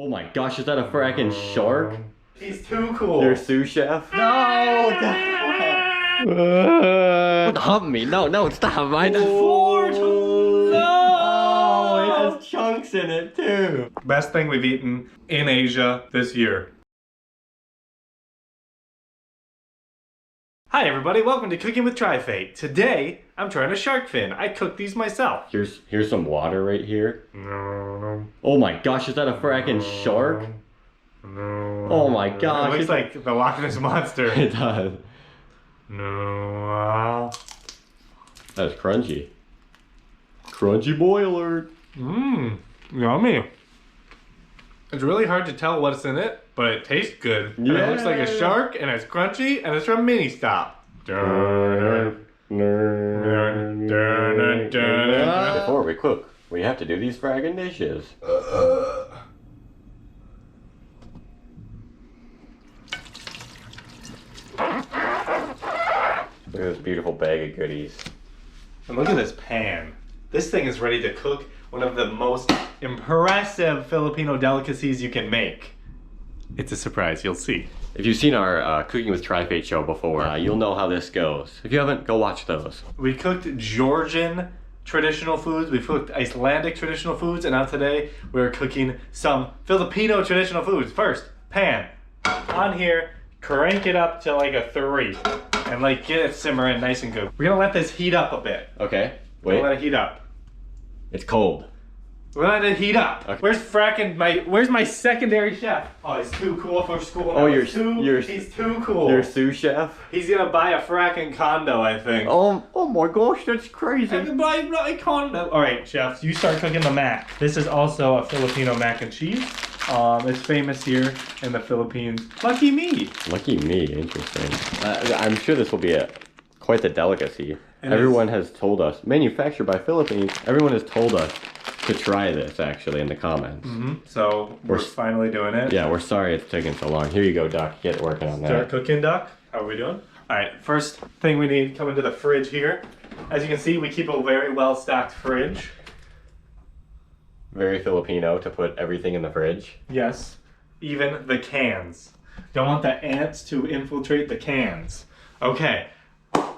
Oh my gosh, is that a fracking shark? He's too cool. Your sous chef? No! Don't hump me. No, stop. I just... No! Oh, it has chunks in it too. Best thing we've eaten in Asia this year. Hi everybody, welcome to Cooking with TriFate. Today, I'm trying a shark fin. I cooked these myself. Here's some water right here. No. Oh my gosh, is that a fracking shark? No. Oh my gosh. It looks like the Loch Ness Monster. It does. No. That is crunchy. Crunchy boy alert. Mmm, yummy. It's really hard to tell what's in it, but it tastes good. And it looks like a shark, and it's crunchy, and it's from Mini Stop. Before we cook, we have to do these fragging dishes. Look at this beautiful bag of goodies. And look at this pan. This thing is ready to cook one of the most impressive Filipino delicacies you can make. It's a surprise, you'll see. If you've seen our Cooking with TriFate show before, you'll know how this goes. If you haven't, go watch those. We cooked Georgian traditional foods, we cooked Icelandic traditional foods, and now today we're cooking some Filipino traditional foods. First, pan. On here, crank it up to like a 3 and like get it simmering nice and good. We're gonna let this heat up a bit. Okay, We're wait. gonna let it heat up. It's cold. We're gonna let it heat up. Okay. Where's my secondary chef? Oh, he's too cool for school. Oh, he's too cool. Your sous chef? He's gonna buy a fracking condo, I think. Oh my gosh, that's crazy. I can buy a condo. All right, chefs, you start cooking the mac. This is also a Filipino mac and cheese. It's famous here in the Philippines. Lucky me. Lucky me, interesting. I'm sure this will be quite the delicacy. It Everyone has told us, manufactured by Philippines, everyone has told us to try this actually in the comments. So we're finally doing it. Yeah, we're sorry it's taking so long. Here you go, Doc. Get working on that. Start cooking, Doc. How are we doing? All right, first thing we need, come into the fridge here. As you can see, we keep a very well-stocked fridge. Very Filipino to put everything in the fridge. Yes, even the cans. Don't want the ants to infiltrate the cans. Okay,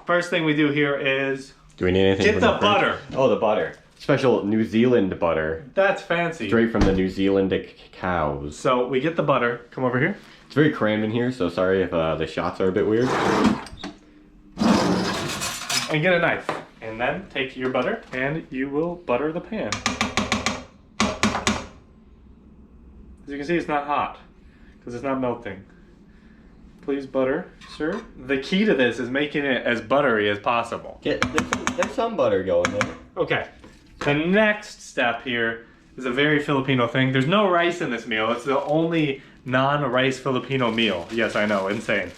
first thing we do here is... Do we need anything get from the fridge? butter. Oh, the butter. Special New Zealand butter. That's fancy. Straight from the New Zealand cows. So we get the butter. Come over here. It's very crammed in here, so sorry if the shots are a bit weird. And get a knife. And then take your butter and you will butter the pan. As you can see, it's not hot because it's not melting. Please butter, sir. The key to this is making it as buttery as possible. There's some butter going there. Okay. The next step here is a very Filipino thing. There's no rice in this meal. It's the only non-rice Filipino meal. Yes, I know, insane.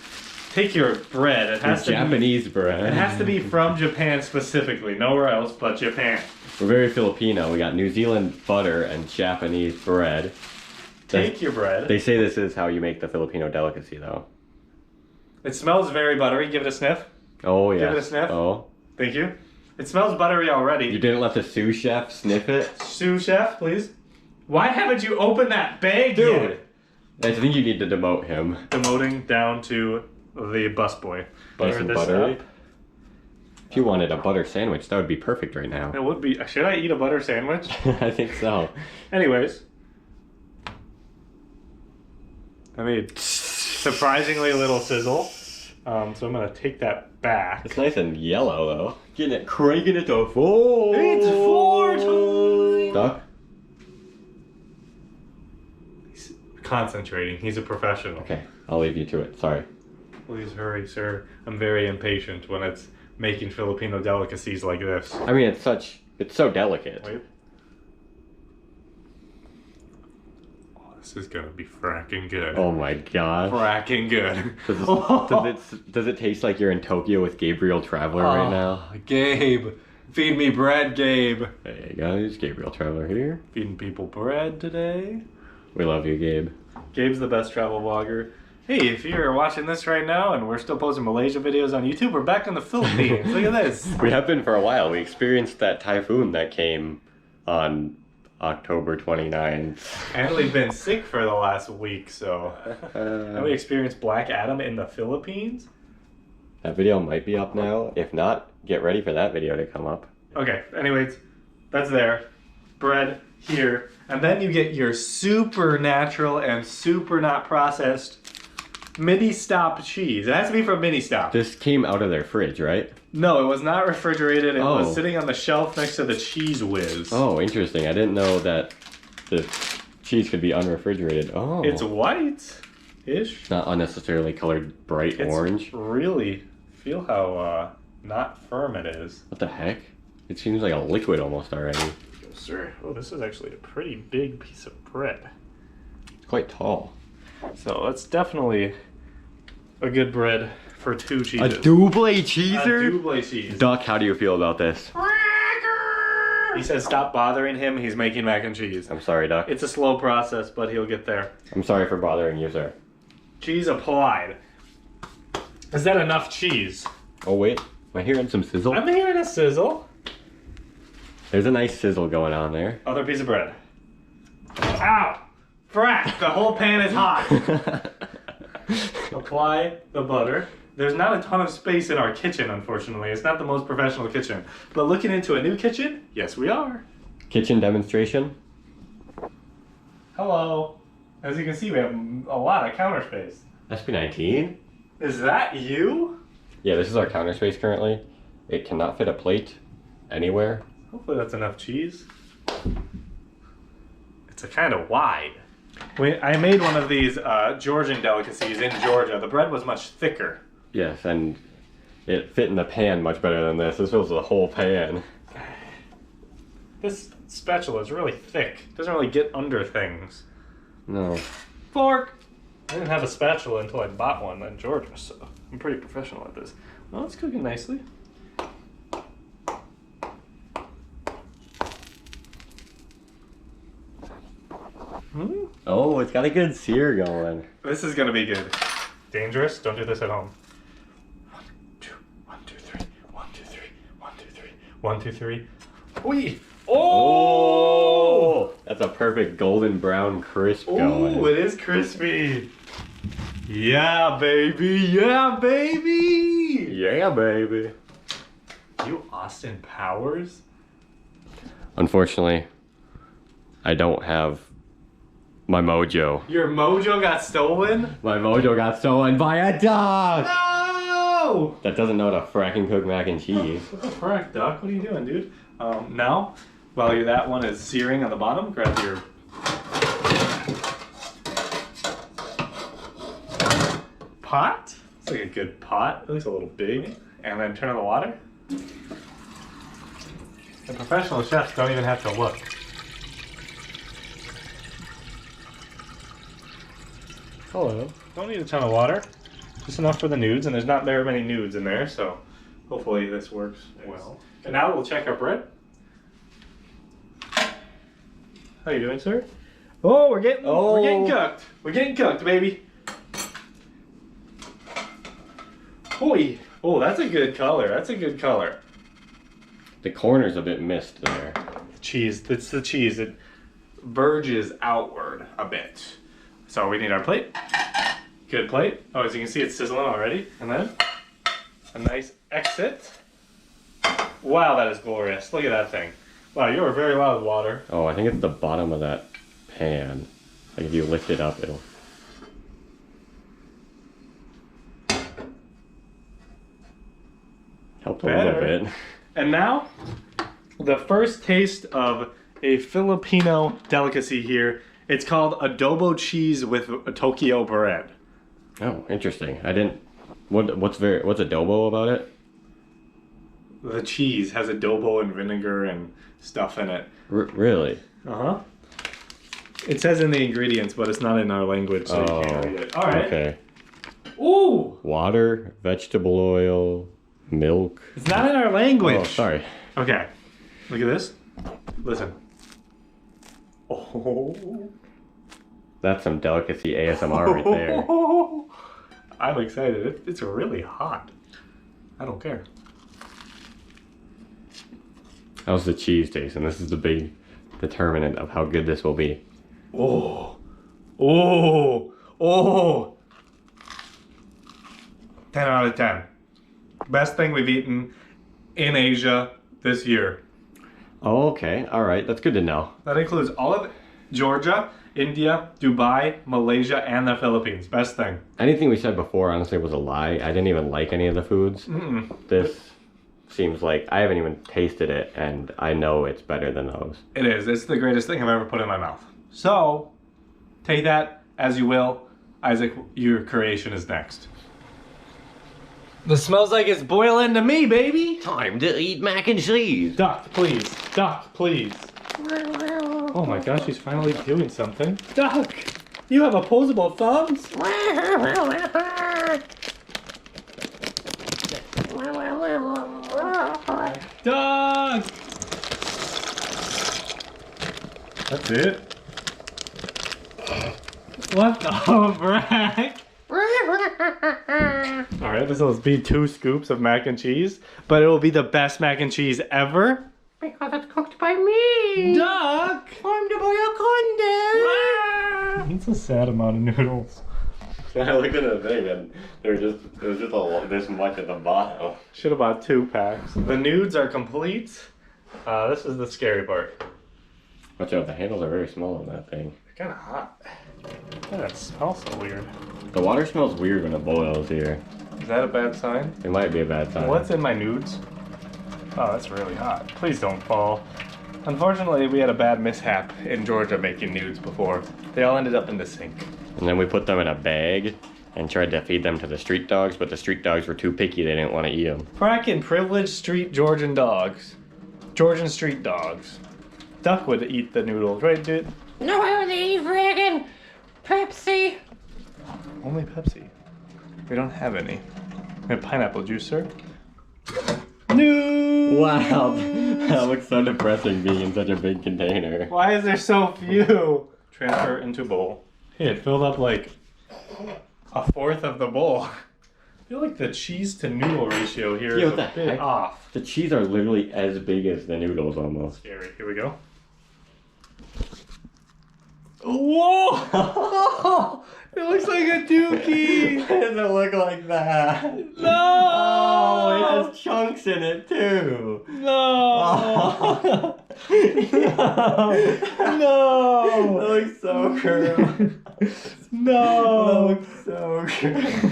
Take your bread. It has to Japanese bread. It has to be from Japan specifically, nowhere else but Japan. We're very Filipino. We got New Zealand butter and Japanese bread. Take your bread. They say this is how you make the Filipino delicacy, though. It smells very buttery. Give it a sniff. Oh, yeah. Give it a sniff. Oh. Thank you. It smells buttery already. You didn't let the sous chef sniff it? Sous chef, please. Why haven't you opened that bag Dude. yet? I think you need to demote him. Demoting down to the busboy. Nice and buttery. If you wanted a butter sandwich, that would be perfect right now. It would be. Should I eat a butter sandwich? I think so. Anyways. I made surprisingly little sizzle. So I'm going to take that back. It's nice and yellow, though. Getting it, cranking it to 4. It's 4 time! Duck? He's concentrating. He's a professional. Okay, I'll leave you to it. Sorry. Please hurry, sir. I'm very impatient when it's making Filipino delicacies like this. I mean, it's so delicate. Wait. Oh, this is gonna be fracking good. Oh my god. Fracking good. Does it taste like you're in Tokyo with Gabriel Traveler right now? Gabe. Feed me bread, Gabe. Hey guys, Gabriel Traveler here. Feeding people bread today. We love you, Gabe. Gabe's the best travel vlogger. Hey, if you're watching this right now and we're still posting Malaysia videos on YouTube, we're back in the Philippines. Look at this. We have been for a while. We experienced that typhoon that came on October 29th. And we've been sick for the last week, so. Have we experienced Black Adam in the Philippines? That video might be up now. If not, get ready for that video to come up. Okay, anyways, that's there. Bread here. And then you get your super natural and super not processed mini stop cheese. It has to be from Mini Stop. This came out of their fridge, right? No, it was not refrigerated. It Oh. was sitting on the shelf next to the Cheese Whiz. Oh, interesting. I didn't know that the cheese could be unrefrigerated. Oh. It's white-ish. Not unnecessarily colored bright orange. Really, feel how not firm it is. What the heck? It seems like a liquid almost already. Yes, sir. Oh, this is actually a pretty big piece of bread. It's quite tall. So that's definitely a good bread for 2 cheeses. A double cheeser? A double cheese. Duck, how do you feel about this? He says stop bothering him. He's making mac and cheese. I'm sorry, Duck. It's a slow process, but he'll get there. I'm sorry for bothering you, sir. Cheese applied. Is that enough cheese? Oh, wait. Am I hearing some sizzle? I'm hearing a sizzle. There's a nice sizzle going on there. Other piece of bread. Ow! Frack! The whole pan is hot. Apply the butter. There's not a ton of space in our kitchen, unfortunately. It's not the most professional kitchen. But looking into a new kitchen, yes we are. Kitchen demonstration. Hello. As you can see, we have a lot of counter space. SB19? Is that you? Yeah, this is our counter space currently. It cannot fit a plate anywhere. Hopefully that's enough cheese. It's a kind of wide. I made one of these Georgian delicacies in Georgia. The bread was much thicker. Yes, and it fit in the pan much better than this. This was the whole pan. This spatula is really thick. It doesn't really get under things. No. Fork! I didn't have a spatula until I bought one in Georgia, so I'm pretty professional at this. Well, it's cooking nicely. Oh, it's got a good sear going. This is gonna be good. Dangerous? Don't do this at home. 1, 2, 1, 2, 3. 1, 2, 3. 1, 2, 3. 1, 2, 3. Wee! Oh! That's a perfect golden brown crisp Oh, going. it is crispy. Yeah, baby. Yeah, baby. Yeah, baby. You Austin Powers? Unfortunately, I don't have my mojo. Your mojo got stolen? My mojo got stolen by a duck! No! That doesn't know how to fracking cook mac and cheese. What the frick, Duck? What are you doing, dude? Now, while that one is searing on the bottom, grab your pot. It's like a good pot, at least a little big. And then turn on the water. The professional chefs don't even have to look. Hello. Don't need a ton of water. Just enough for the nudes, and there's not very many nudes in there, so hopefully this works well. And now we'll check our bread. How you doing, sir? Oh, we're getting cooked. We're getting cooked, baby. Hoy. Oh, that's a good color. That's a good color. The corner's a bit missed there. Cheese. It's the cheese. It verges outward a bit. So we need our plate. Good plate. Oh, as you can see, it's sizzling already. And then a nice exit. Wow, that is glorious. Look at that thing. Wow, you are very loud, water. Oh, I think it's the bottom of that pan. Like if you lift it up, it'll... help a little Better. bit. And now, the first taste of a Filipino delicacy here. It's called adobo cheese with a Tokyo bread. Oh, interesting. I didn't... What's adobo about it? The cheese has adobo and vinegar and stuff in it. Really? Uh-huh. It says in the ingredients, but it's not in our language, so you can't read it. All right. Okay. Ooh! Water, vegetable oil, milk. It's not in our language. Oh, sorry. Okay. Look at this. Listen. Oh. That's some delicacy ASMR right there. I'm excited. It's really hot. I don't care. How's the cheese taste? And this is the determinant of how good this will be. Oh. Oh. Oh. 10 out of 10. Best thing we've eaten in Asia this year. Oh, okay. All right. That's good to know. That includes all of Georgia, India, Dubai, Malaysia, and the Philippines. Best thing. Anything we said before, honestly, was a lie. I didn't even like any of the foods. This seems like I haven't even tasted it, and I know it's better than those. It is. It's the greatest thing I've ever put in my mouth. So, take that as you will. Isaac, your creation is next. This smells like it's boiling to me, baby. Time to eat mac and cheese. Duck, please. Duck, please. Oh my gosh, he's finally doing something. Duck, you have opposable thumbs? Duck! That's it? What the frack? Alright, this will be 2 scoops of mac and cheese, but it will be the best mac and cheese ever. Because it's cooked by me. Duck! Formed by a condom. It's a sad amount of noodles. I looked at the thing and there was just this much at the bottom. Should have bought 2 packs. The nudes are complete. This is the scary part. Watch out, the handles are very small on that thing. They're kind of hot. That smells so weird. The water smells weird when it boils here. Is that a bad sign? It might be a bad sign. What's in my nudes? Oh, that's really hot. Please don't fall. Unfortunately, we had a bad mishap in Georgia making nudes before. They all ended up in the sink. And then we put them in a bag and tried to feed them to the street dogs, but the street dogs were too picky, they didn't want to eat them. Frackin' privileged street Georgian dogs. Georgian street dogs. Duck would eat the noodles, right, dude? No, I would eat friggin' Pepsi. Only Pepsi. We don't have any. We have pineapple juice, sir. No. Wow, that looks so depressing being in such a big container. Why is there so few? Transfer into bowl. Hey, it filled up like 1/4 of the bowl. I feel like the cheese to noodle ratio here is a bit off. The cheese are literally as big as the noodles almost. Scary. Here we go. Whoa! It looks like a dookie! Why does it look like that? No! Oh, it has chunks in it too. No! No! No! That looks so gross. No! That looks so gross.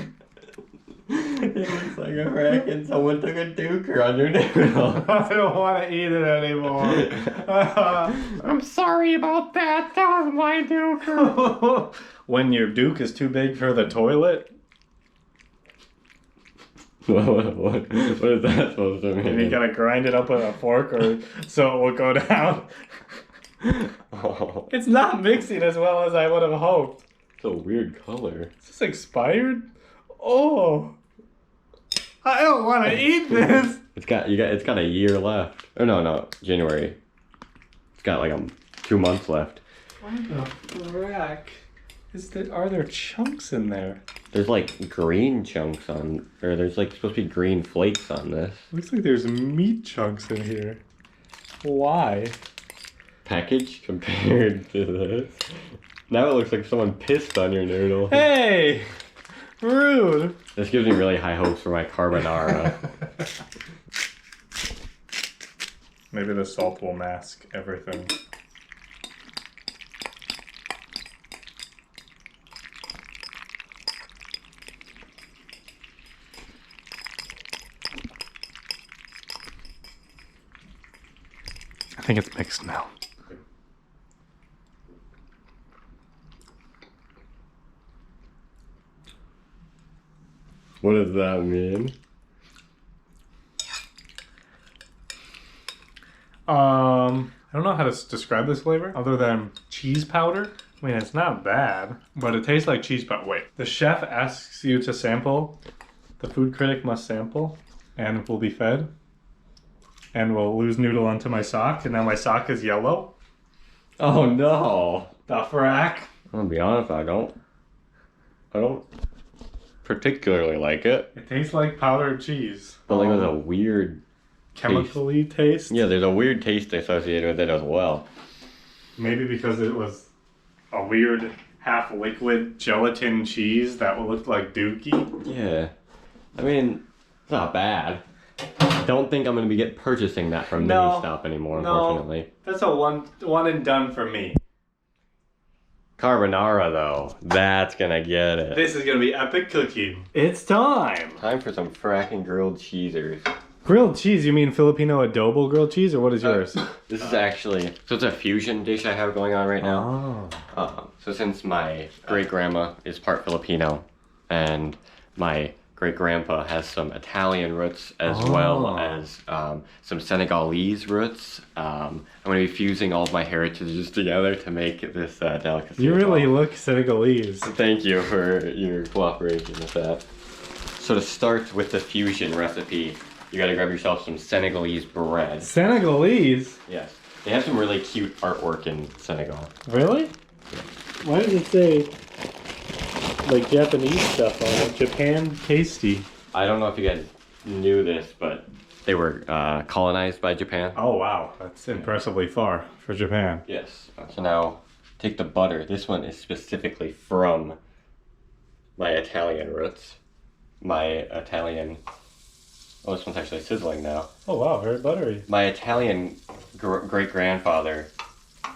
It looks like a frackin' someone took a duker on your noodle. I don't want to eat it anymore. I'm sorry about that. That was my duker. When your duke is too big for the toilet, What is that supposed to mean? and you gotta grind it up with a fork or so it will go down. Oh, It's not mixing as well as I would have hoped. it's a weird color. Is this expired? Oh, I don't want to eat this. It's got a year left. Oh no, January. It's got like 2 months left. What the frack? Are there chunks in there? There's like green chunks on, or there's like supposed to be green flakes on this. Looks like there's meat chunks in here. Why? Package compared to this. Now it looks like someone pissed on your noodle. Hey! Rude! This gives me really high hopes for my carbonara. Maybe the salt will mask everything. I think it's mixed now. What does that mean? I don't know how to describe this flavor other than cheese powder. I mean, it's not bad, but it tastes like cheese powder. Wait, the chef asks you to sample. The food critic must sample and will be fed. And will lose noodle onto my sock, and now my sock is yellow. Oh no! The frack. I'm gonna be honest, I don't particularly like it. It tastes like powdered cheese. But like there's a weird chemically taste. Yeah, there's a weird taste associated with it as well. Maybe because it was a weird half-liquid gelatin cheese that looked like dookie. Yeah. I mean, it's not bad. I don't think I'm going to be purchasing that from Mini Stop anymore, unfortunately. That's a one and done for me. Carbonara, though, that's going to get it. This is going to be epic cooking. It's time. Time for some fracking grilled cheesers. Grilled cheese? You mean Filipino adobo grilled cheese, or what is yours? This is actually, so it's a fusion dish I have going on right now. So since my great-grandma is part Filipino, and my great-grandpa has some Italian roots as well as some Senegalese roots, I'm going to be fusing all of my heritages together to make this delicacy. You really look Senegalese. Thank you for your cooperation with that. So to start with the fusion recipe, you gotta grab yourself some Senegalese bread. Senegalese? Yes. They have some really cute artwork in Senegal. Really? Yeah. Why does it say like Japanese stuff on it? Japan tasty. I don't know if you guys knew this, but they were colonized by Japan. Oh wow, that's impressively far for Japan. Yes. So now take the butter. This one is specifically from my Italian roots. Oh, this one's actually sizzling now. Oh wow, very buttery. My Italian great-grandfather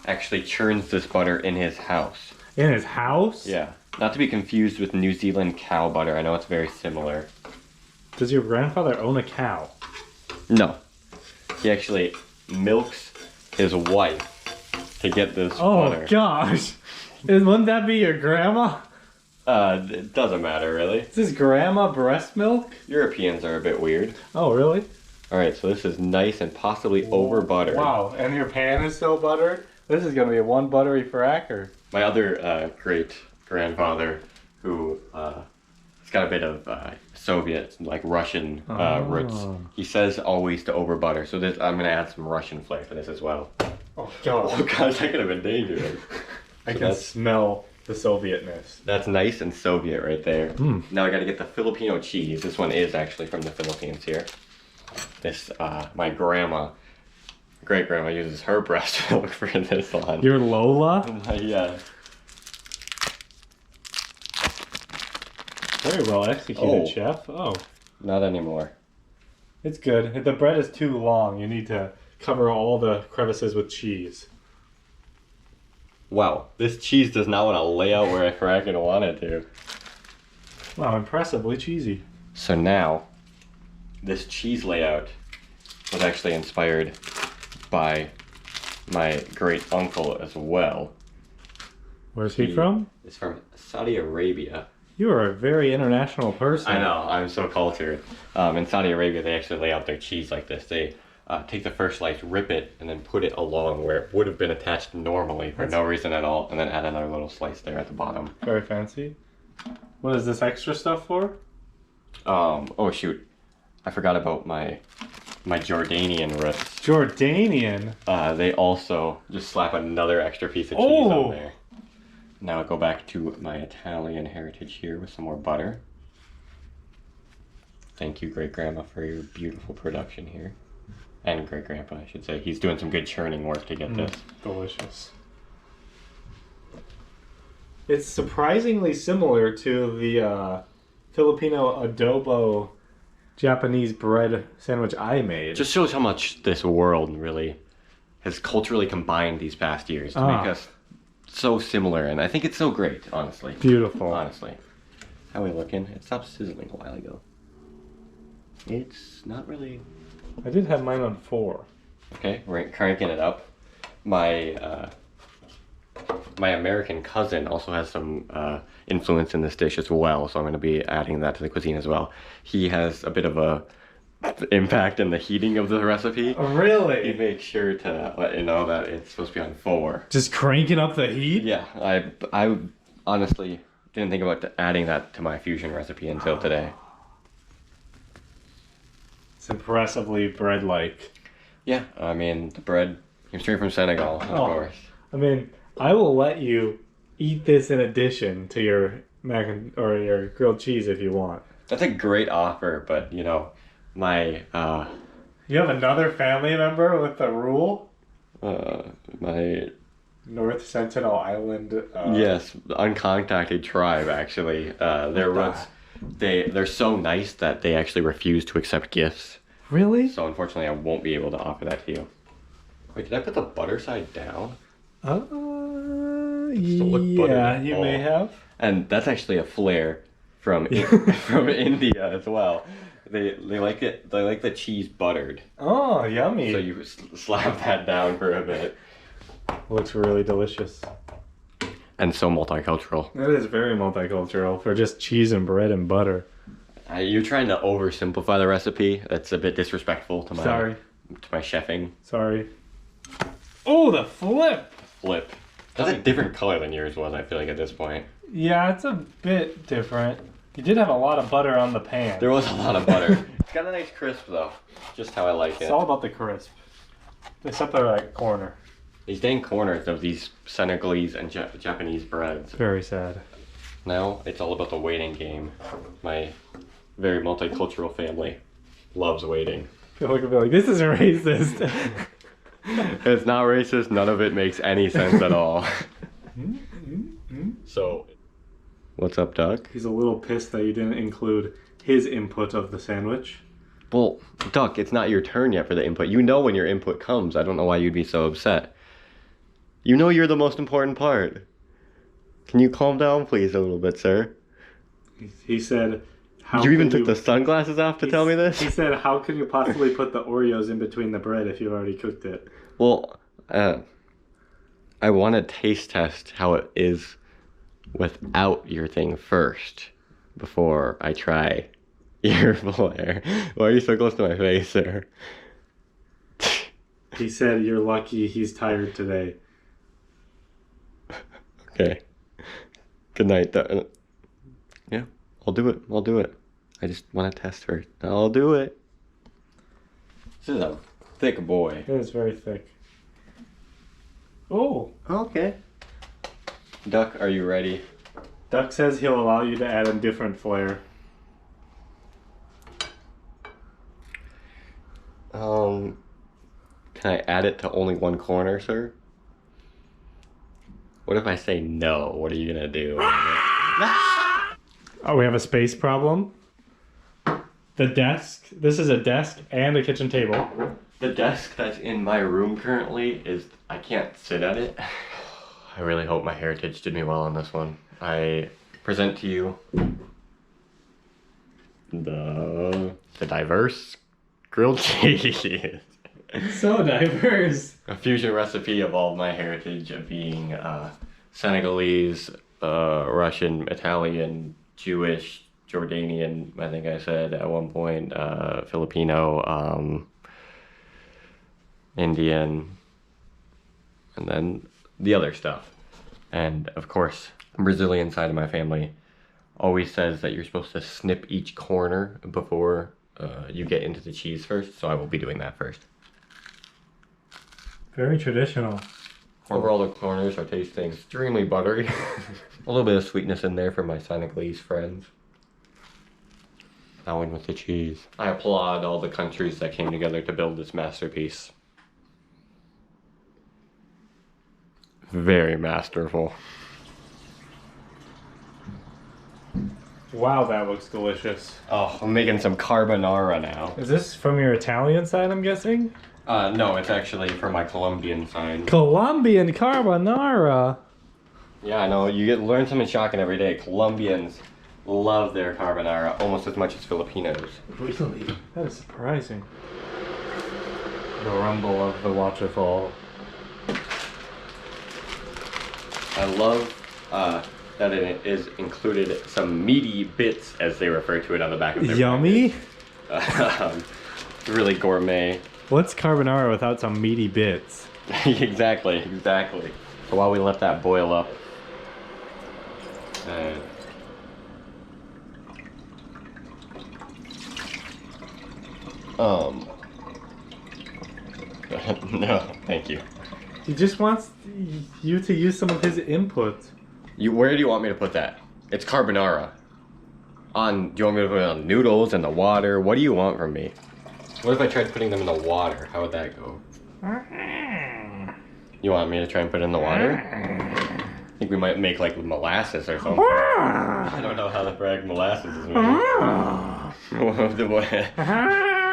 actually churns this butter in his house. In his house? Yeah. Not to be confused with New Zealand cow butter. I know it's very similar. Does your grandfather own a cow? No. He actually milks his wife to get this butter. Oh gosh. Wouldn't that be your grandma? It doesn't matter, really. Is this grandma breast milk? Europeans are a bit weird. Oh, really? Alright, so this is nice and possibly over buttered. Wow, and your pan is so buttered? This is going to be one buttery fracker. My other great-grandfather, who has got a bit of Soviet, like Russian roots, he says always to over butter. So this, I'm going to add some Russian flavor for this as well. Oh, God. Oh, God, that could have been dangerous. I can smell the Sovietness. That's nice and Soviet right there. Now I got to get the Filipino cheese. This one is actually from the Philippines here. This, my great-grandma uses her breast milk for this one. Your Lola? Yeah. Very well executed, chef. Oh. Not anymore. It's good. If the bread is too long, you need to cover all the crevices with cheese. Wow, this cheese does not want to lay out where I fracking want it to. Wow, impressively cheesy. So now, this cheese layout was actually inspired by my great uncle as well. Where's he from? He's from Saudi Arabia. You are a very international person. I know, I'm so cultured. In Saudi Arabia, they actually lay out their cheese like this. They take the first slice, rip it, and then put it along where it would have been attached normally for no reason at all, and then add another little slice there at the bottom. Very fancy. What is this extra stuff for? Oh shoot. I forgot about my Jordanian roots. Jordanian? They also just slap another extra piece of cheese on there. Now I'll go back to my Italian heritage here with some more butter. Thank you, Great-Grandma, for your beautiful production here. And Great-Grandpa, I should say. He's doing some good churning work to get this. Delicious. It's surprisingly similar to the Filipino adobo Japanese bread sandwich I made. Just shows how much this world really has culturally combined these past years to make us so similar, and I think it's so great, honestly. Beautiful. Honestly. How are we looking? It stopped sizzling a while ago. It's not really... I did have mine on 4. Okay, we're cranking it up. My American cousin also has some influence in this dish as well, so I'm going to be adding that to the cuisine as well. He has a bit of a impact in the heating of the recipe. Oh, really? He makes sure to let you know that it's supposed to be on 4. Just cranking up the heat? Yeah, I honestly didn't think about adding that to my fusion recipe until today. It's impressively bread-like. Yeah, I mean, the bread came straight from Senegal, of course. I mean, I will let you eat this in addition to your your grilled cheese if you want. That's a great offer, but you know, my You have another family member with a rule? my North Sentinel Island. Yes, uncontacted tribe actually. They're so nice that they actually refuse to accept gifts. Really? So unfortunately, I won't be able to offer that to you. Wait, did I put the butter side down? Yeah, you may have. And that's actually a flair from from India as well. They like it. They like the cheese buttered. Oh, yummy. So you slap that down for a bit. Looks really delicious. And so multicultural. It is very multicultural for just cheese and bread and butter. You're trying to oversimplify the recipe. That's a bit disrespectful to my chefing. Sorry. Oh, the flip! Flip. That's a different color than yours was, I feel like, at this point. Yeah, it's a bit different. You did have a lot of butter on the pan. There was a lot of butter. It's got a nice crisp, though. Just how I like it. It's all about the crisp. Except the right corner. These dang corners of these Senegalese and Japanese breads. Very sad. Now, it's all about the waiting game. My very multicultural family loves waiting. I feel like this is racist. It's not racist. None of it makes any sense at all. So, what's up, Duck? He's a little pissed that you didn't include his input of the sandwich. Well, Duck, it's not your turn yet for the input. You know when your input comes. I don't know why you'd be so upset. You know you're the most important part. Can you calm down, please, a little bit, sir? He said... You even took the sunglasses off to tell me this? He said, how can you possibly put the Oreos in between the bread if you've already cooked it? Well, I want to taste test how it is without your thing first before I try your flair. Why are you so close to my face, sir? He said, you're lucky he's tired today. Okay. Good night. Yeah, I'll do it. I'll do it. I just want to test first. I'll do it. This is a thick boy. It is very thick. Oh. Okay. Duck, are you ready? Duck says he'll allow you to add a different flair. Can I add it to only one corner, sir? What if I say no? What are you gonna do? Oh, we have a space problem. The desk. This is a desk and a kitchen table. The desk that's in my room currently I can't sit at it. I really hope my heritage did me well on this one. I present to you the diverse grilled cheese. So diverse. A fusion recipe of all my heritage of being Senegalese, Russian, Italian, Jewish, Jordanian, I think I said at one point, Filipino, Indian, and then the other stuff. And of course, the Brazilian side of my family always says that you're supposed to snip each corner before you get into the cheese first, so I will be doing that first. Very traditional. Overall, the corners are tasting extremely buttery. A little bit of sweetness in there for my Senegalese friends. Now in with the cheese. I applaud all the countries that came together to build this masterpiece. Very masterful. Wow, that looks delicious. Oh, I'm making some carbonara now. Is this from your Italian side, I'm guessing? No, it's actually from my Colombian side. Colombian carbonara. Yeah, I know. You learn something shocking every day. Colombians love their carbonara almost as much as Filipinos. Really? That is surprising. The rumble of the waterfall. I love that it is included some meaty bits, as they refer to it on the back of their Yummy? Really gourmet. What's carbonara without some meaty bits? Exactly. So while we let that boil up, no, thank you. He just wants you to use some of his input. Where do you want me to put that? It's carbonara. Do you want me to put it on noodles in the water? What do you want from me? What if I tried putting them in the water? How would that go? You want me to try and put it in the water? I think we might make like molasses or something. I don't know how the brag molasses is made.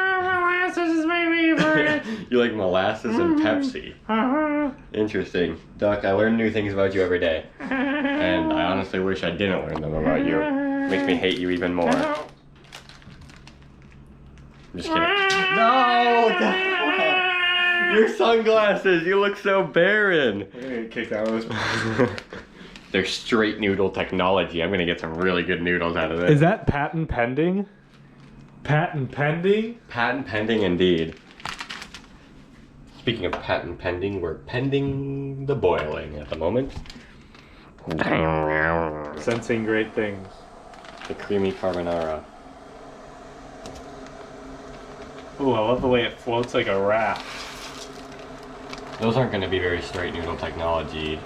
Molasses is my favorite. You like molasses and Pepsi. Interesting. Duck, I learn new things about you every day. And I honestly wish I didn't learn them about you. Makes me hate you even more. I'm just kidding. No! Your sunglasses! You look so barren! I'm gonna get kicked out of this. They're straight noodle technology. I'm gonna get some really good noodles out of this. Is that patent pending? Patent pending? Patent pending indeed. Speaking of patent pending, we're pending the boiling at the moment. Sensing great things. The creamy carbonara. Ooh, I love the way it floats like a raft. Those aren't gonna be very straight noodle technology.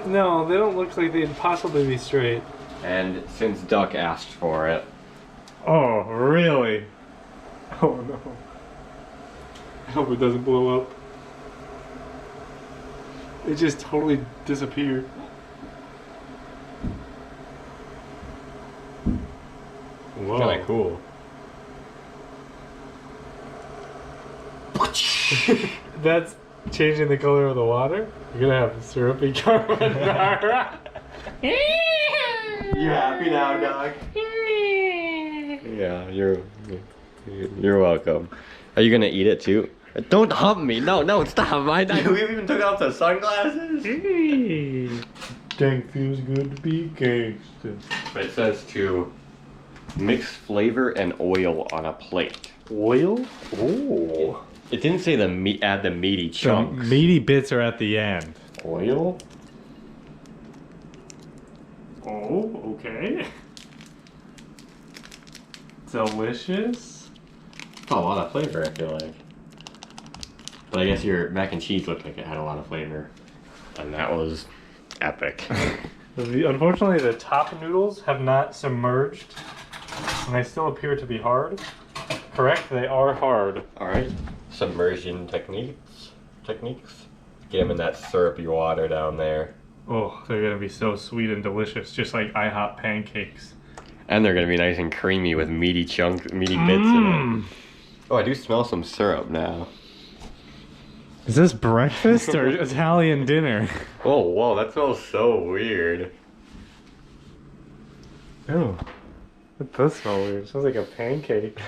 No, they don't look like they'd possibly be straight. And since Duck asked for it, Oh, really? Oh no. I hope it doesn't blow up. It just totally disappeared. Whoa. kinda cool. That's changing the color of the water? You're gonna have syrupy carbonara. You happy now, Doc? Yeah, you're welcome. Are you gonna eat it too? Don't hump me! No, stop! You even took off the sunglasses. Dang, feels good to be gangsta. It says to mix flavor and oil on a plate. Oil? Oh. It didn't say the meat. Add the meaty chunks. The meaty bits are at the end. Oil? Oh, okay. Delicious. It's a lot of flavor, I feel like. But I guess your mac and cheese looked like it had a lot of flavor. And that was epic. Unfortunately, the top noodles have not submerged, and they still appear to be hard. Correct, they are hard. Alright. Submersion techniques. Get them in that syrupy water down there. Oh, they're gonna be so sweet and delicious, just like IHOP pancakes. And they're gonna be nice and creamy with meaty bits in it. Oh, I do smell some syrup now. Is this breakfast or Italian dinner? Oh, whoa, that smells so weird. Oh, it does smell weird. It smells like a pancake.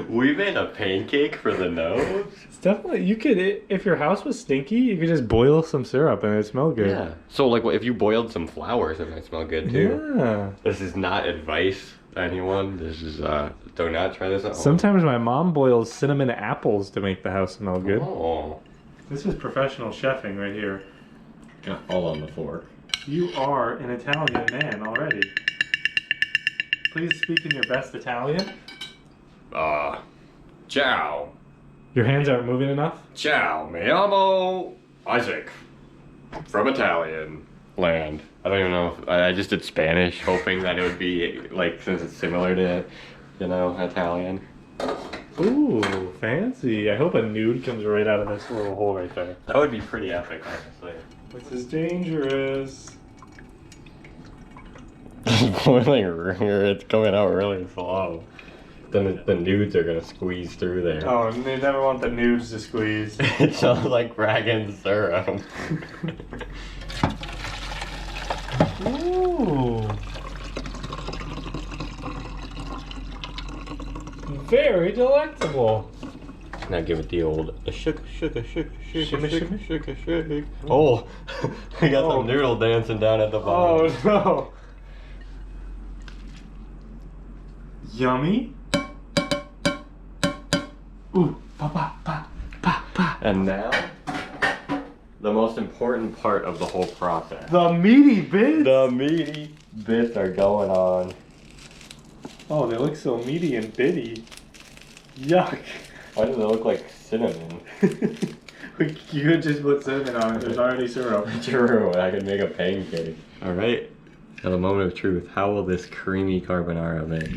We made a pancake for the nose? It's definitely, you could, if your house was stinky, you could just boil some syrup and it'd smell good. Yeah. So, like, if you boiled some flowers, it might smell good too. Yeah. This is not advice to anyone. This is, do not try this at home. Sometimes my mom boils cinnamon apples to make the house smell good. Oh. This is professional chefing right here. Got all on the fork. You are an Italian man already. Please speak in your best Italian. Ciao. Your hands aren't moving enough? Ciao, mi amo Isaac. From Italian land. I don't even know if I just did Spanish, hoping that it would be, like, since it's similar to, you know, Italian. Ooh, fancy. I hope a nude comes right out of this little hole right there. That would be pretty epic, honestly. This is dangerous. It's coming out really slow. Then the nudes are gonna squeeze through there. Oh, and they never want the nudes to squeeze. It smells like Braggin syrup. Ooh. Very delectable. Now give it the old shake. Shimmy. Oh, we got some noodle dancing down at the bottom. Oh no. Yummy. Ooh, pa. And now, the most important part of the whole process. The meaty bits. The meaty bits are going on. Oh, they look so meaty and bitty. Yuck. Why do they look like cinnamon? You could just put cinnamon on it. There's already syrup. True, I could make a pancake. Alright, now the moment of truth. How will this creamy carbonara mix?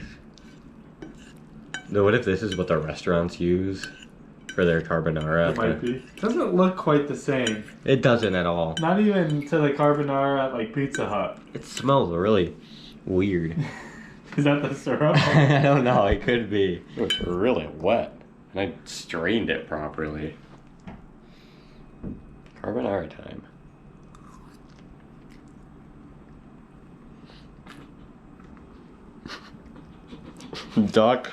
No, what if this is what the restaurants use? for their carbonara. It might be. Doesn't look quite the same. It doesn't at all. Not even to the carbonara at like Pizza Hut. It smells really weird. Is that the syrup? I don't know, it could be. It's really wet. And I strained it properly. Carbonara time. Duck.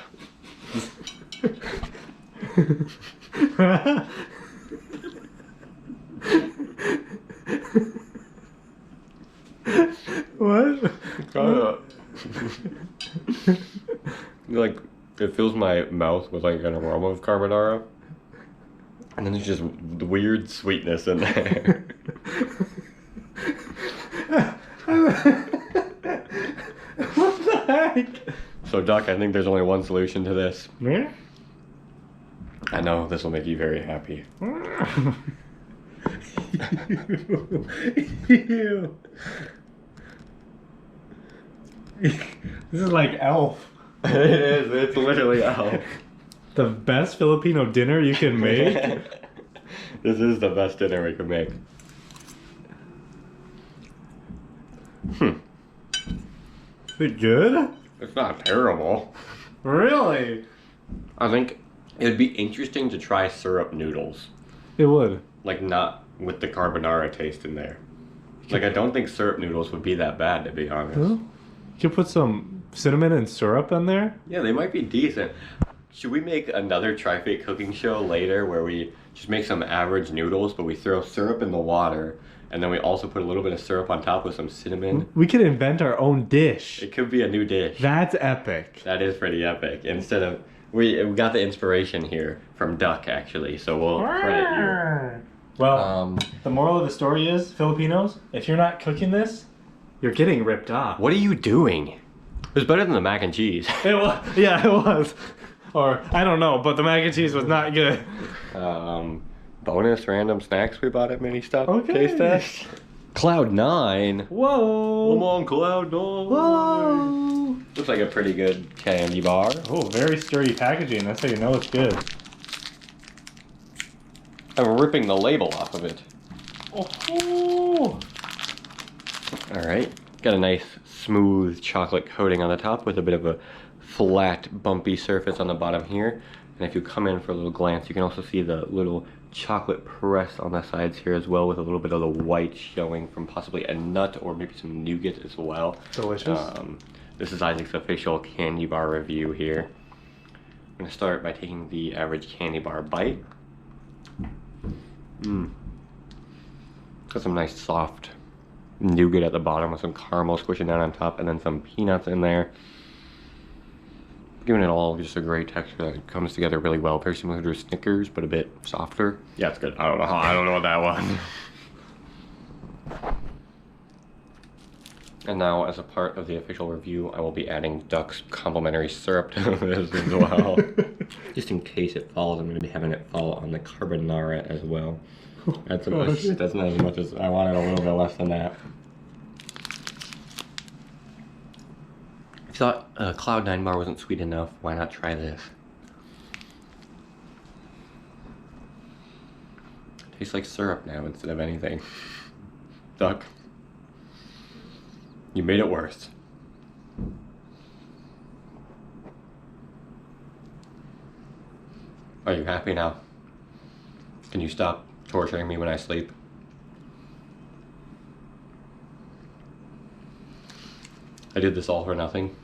What? Like, it fills my mouth with like an aroma of carbonara. And then there's just weird sweetness in there. What the heck? So, Duck, I think there's only one solution to this. Me? I know this will make you very happy. Ew. This is like Elf. It is. It's literally Elf. The best Filipino dinner you can make? This is the best dinner we can make. Is it good? It's not terrible. Really? I think it would be interesting to try syrup noodles. It would. Like, not with the carbonara taste in there. Like, I don't think syrup noodles would be that bad, to be honest. Huh? You could put some cinnamon and syrup in there? Yeah, they might be decent. Should we make another TriFate cooking show later where we just make some average noodles, but we throw syrup in the water, and then we also put a little bit of syrup on top with some cinnamon? We could invent our own dish. It could be a new dish. That's epic. That is pretty epic. Instead of... We got the inspiration here from Duck, actually, so we'll credit you. Well, the moral of the story is, Filipinos, if you're not cooking this, you're getting ripped off. What are you doing? It was better than the mac and cheese. It was. Yeah, it was. Or, I don't know, but the mac and cheese was not good. Bonus random snacks we bought at Mini Stop. Okay. Taste test. Cloud9. Whoa. Come on, Cloud9. Whoa. Looks like a pretty good candy bar. Oh, very sturdy packaging. That's how you know it's good. I'm ripping the label off of it. Oh. Alright. Got a nice smooth chocolate coating on the top with a bit of a flat, bumpy surface on the bottom here. And if you come in for a little glance, you can also see the little chocolate press on the sides here as well, with a little bit of the white showing from possibly a nut or maybe some nougat as well. Delicious. This is Isaac's official candy bar review here. I'm going to start by taking the average candy bar bite. Got some nice soft nougat at the bottom with some caramel squishing down on top, and then some peanuts in there. Giving it all just a great texture that comes together really well. Very similar to Snickers, but a bit softer. Yeah, it's good. I don't know what that was. And now, as a part of the official review, I will be adding Duck's complimentary syrup to this as well. Just in case it falls, I'm going to be having it fall on the carbonara as well. That's not as much as I wanted, a little bit less than that. If you thought a Cloud9 bar wasn't sweet enough, why not try this? Tastes like syrup now instead of anything. Duck, you made it worse. Are you happy now? Can you stop torturing me when I sleep? I did this all for nothing.